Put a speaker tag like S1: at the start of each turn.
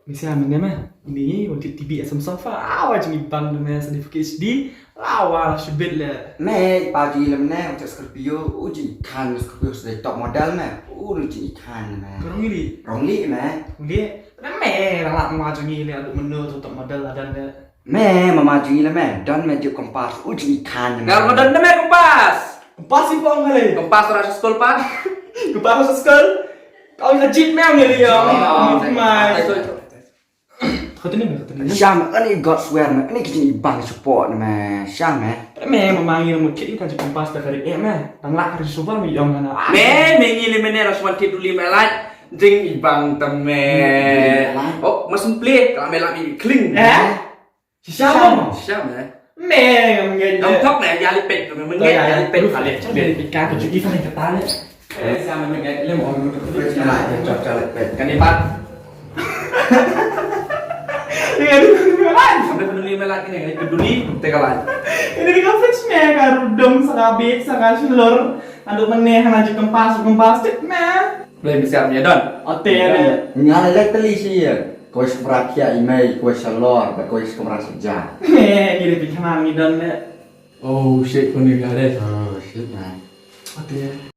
S1: Misalnya mah ini untuk TV asam sofa awal cumi bang dengan certificate HD awal sebet lah.
S2: Mẹ ba gì làm nè cho Scorpio chỉ khan Scorpio sẽ top model mẹ chỉ khan mẹ
S1: Kurang ini,
S2: rong li mẹ
S1: dia tapi merah lah maju ni le aduk menu untuk model ada le.
S2: mẹ mà gì là mẹ don mẹ chịu compass chỉ khan
S3: Ngal mo dan na kompas.
S1: Pas si pong kali.
S3: Kompas ora sa school pa.
S1: Kepas masuk sekolah. Kau ingat cheat mem ni dia. Mai. Kau tu ni.
S2: Sham anh God swear mẹ anh chỉ bằng support mẹ Sham mẹ
S1: Mẹ memanggil mungkin ini kan kompas tak dari dan lah hari subuh mi dong kana.
S3: Me ngili mene raswan tiduli melat. Jing ibang tame. Oh, masum play kalau melak mi kling.
S1: Siapa?
S3: Siapa eh?
S1: Mẹ ngel.
S3: Ông thóc này gia li pet rồi mình nghe gia li pet phải lên.
S1: Chắc để bị ca của chữ phải kata le.
S3: Sao mình nghe lên một
S2: trở lại trở lại về
S3: cái này bắt.
S1: Ini kan.
S3: Sampai peduli melat ini peduli tegalan.
S1: Ini kan fix me kan rudong sakabit sakasulur. Aduk meneh lanjut kempas cek me.
S3: Boleh bisa punya don.
S1: Ote le.
S2: nhà này lấy tali gì coi sumber kia email coi salor và coi sumber saja
S1: Mẹ ini lebih kanan ni dan le.
S3: Oh shit pun ni ada.
S2: oh shit man
S1: Ote.